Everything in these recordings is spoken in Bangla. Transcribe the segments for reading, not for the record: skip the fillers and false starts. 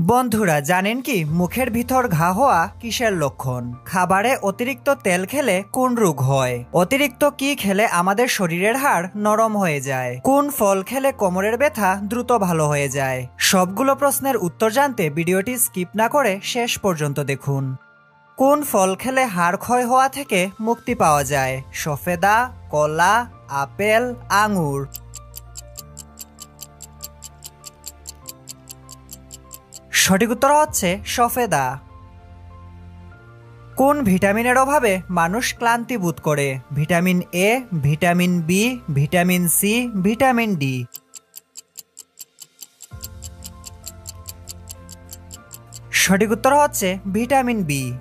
বন্ধুরা জানেন কি মুখের ভিতর ঘা হওয়া কিসের লক্ষণ? খাবারে অতিরিক্ত তেল খেলে কোন রোগ হয়? অতিরিক্ত কি খেলে আমাদের শরীরের হাড় নরম হয়ে যায়? কোন ফল খেলে কোমরের ব্যথা দ্রুত ভালো হয়ে যায়? সবগুলো প্রশ্নের উত্তর জানতে ভিডিওটি স্কিপ না করে শেষ পর্যন্ত দেখুন। কোন ফল খেলে হাড় ক্ষয় হওয়া থেকে মুক্তি পাওয়া যায়? সফেদা, কলা, আপেল, আঙুর। সঠিক উত্তর হচ্ছে সফেদা। কোন ভিটামিনের অভাবে মানুষ ক্লান্তি বোধ করে? Vitamin A, vitamin B, vitamin C, vitamin D. সঠিক উত্তর হচ্ছে ভিটামিন বি।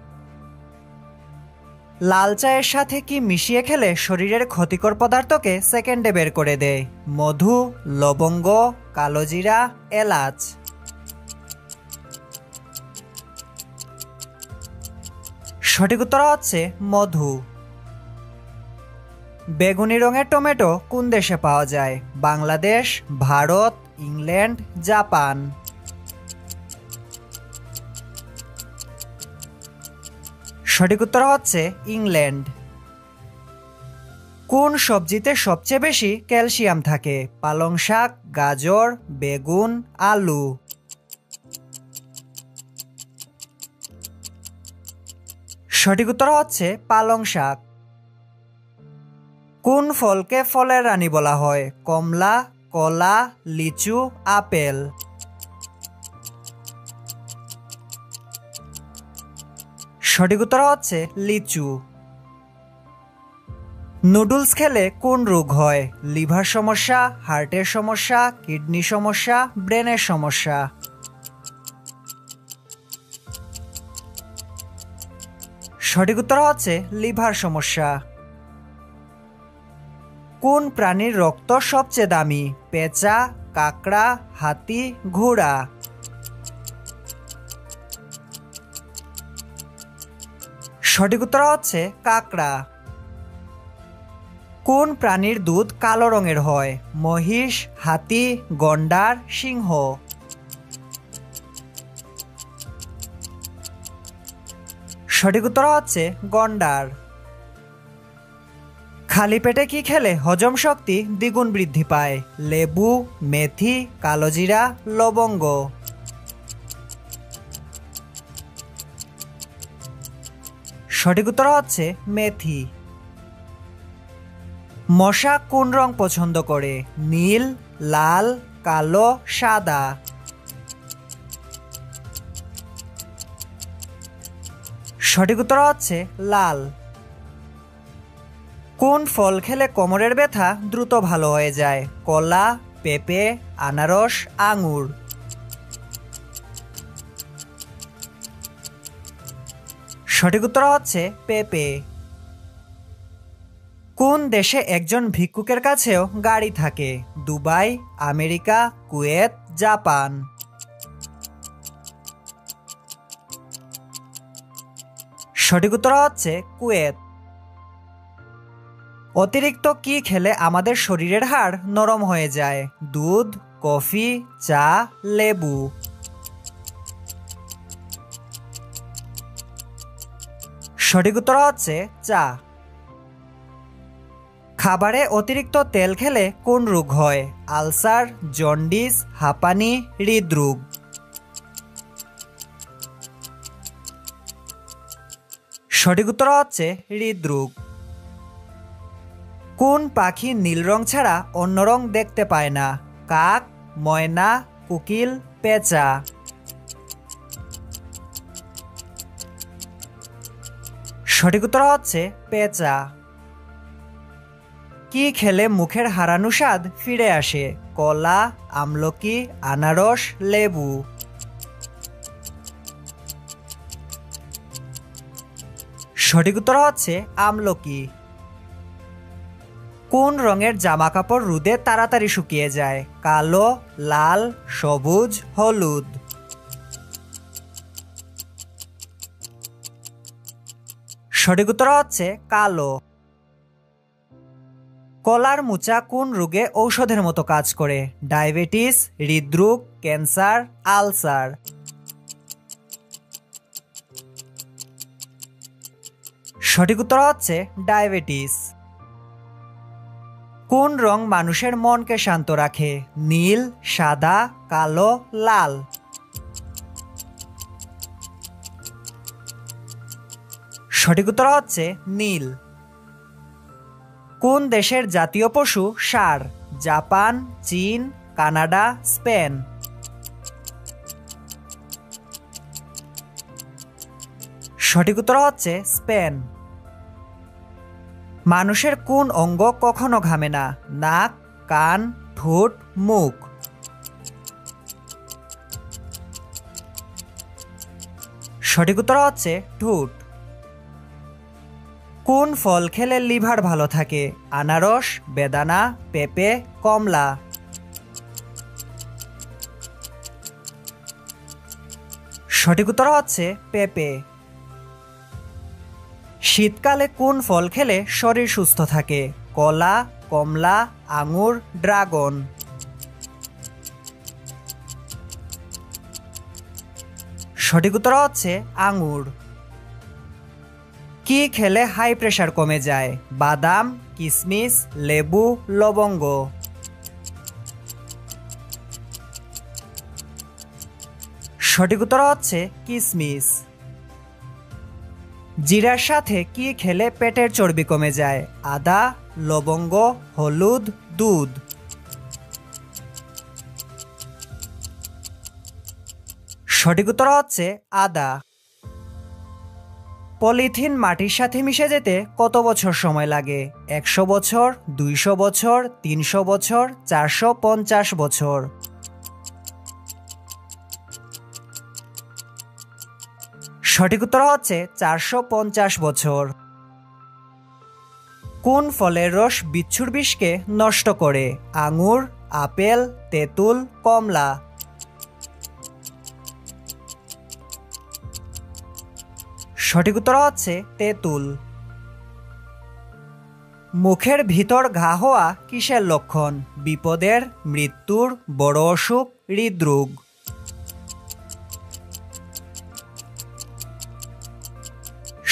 লাল চায়ের সাথে কি মিশিয়ে খেলে শরীরের ক্ষতিকর পদার্থকে সেকেন্ডে বের করে দেয়? মধু, লবঙ্গ, কালোজিরা, এলাচ। সঠিক উত্তর হচ্ছে মধু। বেগুনি রঙের টমেটো কোন দেশে পাওয়া যায়? Bangladesh, Bharat, England, Japan. সঠিক উত্তর হচ্ছে ইংল্যান্ড। কোন সবজিতে সবচেয়ে বেশি ক্যালসিয়াম থাকে? পালং শাক, গাজর, বেগুন, আলু। সঠিক উত্তর হচ্ছে পালং শাক। কোন ফলকে ফলের রানী বলা হয়? কমলা, কলা, লিচু, আপেল। সঠিক উত্তর হচ্ছে লিচু। নুডলস খেলে কোন রোগ হয়? লিভার সমস্যা, হার্টের সমস্যা, কিডনি সমস্যা, ব্রেনের সমস্যা। সঠিক উত্তর হচ্ছে লিভার সমস্যা। কোন প্রাণীর রক্ত সবচেয়ে দামি? পেঁচা, কাকড়া, হাতি, ঘোড়া। সঠিক উত্তর হচ্ছে কাকড়া। কোন প্রাণীর দুধ কালো রঙের হয়? মহিষ, হাতি, গন্ডার, সিংহ। সঠিক উত্তর হচ্ছে গন্ডার। খালি পেটে কি খেলে হজম শক্তি দ্বিগুণ বৃদ্ধি পায়? লেবু, মেথি, কালোজিরা, লবঙ্গ। সঠিক উত্তর হচ্ছে মেথি। মশা কোন রং পছন্দ করে? নীল, লাল, কালো, সাদা। সঠিক উত্তর হচ্ছে লাল। কোন ফল খেলে কোমরের ব্যথা দ্রুত ভালো হয়ে যায়? কলা, পেঁপে, আনারস, আঙুর। সঠিক উত্তর হচ্ছে পেঁপে। কোন দেশে একজন ভিক্ষুকের কাছেও গাড়ি থাকে? Dubai, America, Kuwait, Japan. সঠিক উত্তর হচ্ছে কুয়েত। অতিরিক্ত কি খেলে আমাদের শরীরের হাড় নরম হয়ে যায়? দুধ, কফি, চা, লেবু। সঠিক উত্তর হচ্ছে চা। খাবারে অতিরিক্ত তেল খেলে কোন রোগ হয়? আলসার, জন্ডিস, হাঁপানি, হৃদরোগ। সঠিক উত্তর হচ্ছে হৃদরোগ। কোন পাখি নীল রং ছাড়া অন্য রং দেখতে পায় না? কাক, ময়না, কোকিল, পেঁচা। সঠিক উত্তর হচ্ছে পেঁচা। কি খেলে মুখের হারানো স্বাদ ফিরে আসে? কলা, আমলকি, আনারস, লেবু। সঠিক উত্তর হচ্ছে আমলকি। কোন রঙের জামা কাপড় রোদে তাড়াতাড়ি শুকিয়ে যায়? কালো, লাল, সবুজ, হলুদ। সঠিক উত্তর হচ্ছে কালো। কলার মোচা কোন রোগে ঔষধের মতো কাজ করে? ডায়াবেটিস, হৃদরোগ, ক্যান্সার, আলসার। সঠিক উত্তর হচ্ছে ডায়াবেটিস। কোন রং মানুষের মনকে শান্ত রাখে? নীল, সাদা, কালো, লাল। সঠিক উত্তর হচ্ছে নীল। কোন দেশের জাতীয় পশু ষাঁড়? জাপান, চীন, কানাডা, স্পেন। সঠিক উত্তর হচ্ছে স্পেন। মানুষের কোন অঙ্গ কখনো ঘামে না? নাক, কান, ঠোঁট, মুখ। সঠিক উত্তর হচ্ছে ঠোঁট। কোন ফল খেলে লিভার ভালো থাকে? আনারস, বেদানা, পেঁপে, কমলা। সঠিক উত্তর হচ্ছে পেঁপে। শীতকালে কোন ফল খেলে শরীর সুস্থ থাকে? কলা, কমলা, আঙুর, ড্রাগন। সঠিক উত্তর হচ্ছে আঙুর। কি খেলে হাই প্রেশার কমে যায়? বাদাম, কিশমিশ, লেবু, লবঙ্গ। সঠিক উত্তর হচ্ছে কিশমিশ। জিরার সাথে কি খেলে পেটের চর্বি কমে যায়? আদা, লবঙ্গ, হলুদ, দুধ। সঠিক উত্তর হচ্ছে আদা। পলিথিন মাটির সাথে মিশে যেতে কত বছর সময় লাগে? 100 বছর, 200 বছর, 300 বছর, 450 বছর। সঠিক উত্তর হচ্ছে 450 বছর। কোন ফলের রস বিচ্ছুর বিষকে নষ্ট করে? আঙুর, আপেল, তেঁতুল, কমলা। সঠিক উত্তর হচ্ছে তেঁতুল। মুখের ভিতর ঘা হওয়া কিসের লক্ষণ? বিপদের, মৃত্যুর, বড় অসুখ, হৃদরোগ।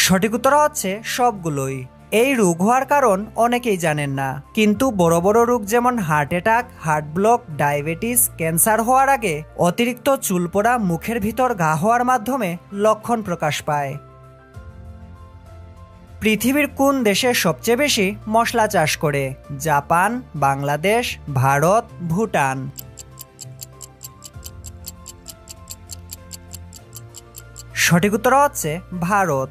সঠিক উত্তর হচ্ছে সবগুলোই। এই রোগ হওয়ার কারণ অনেকেই জানেন না, কিন্তু বড় বড় রোগ যেমন heart attack, heart block, diabetes, cancer হওয়ার আগে অতিরিক্ত চুল পড়া, মুখের ভিতর ঘা হওয়ার মাধ্যমে লক্ষণ প্রকাশ পায়। পৃথিবীর কোন দেশে সবচেয়ে বেশি মশলা চাষ করে? জাপান, বাংলাদেশ, ভারত, ভুটান। সঠিক উত্তর হচ্ছে ভারত।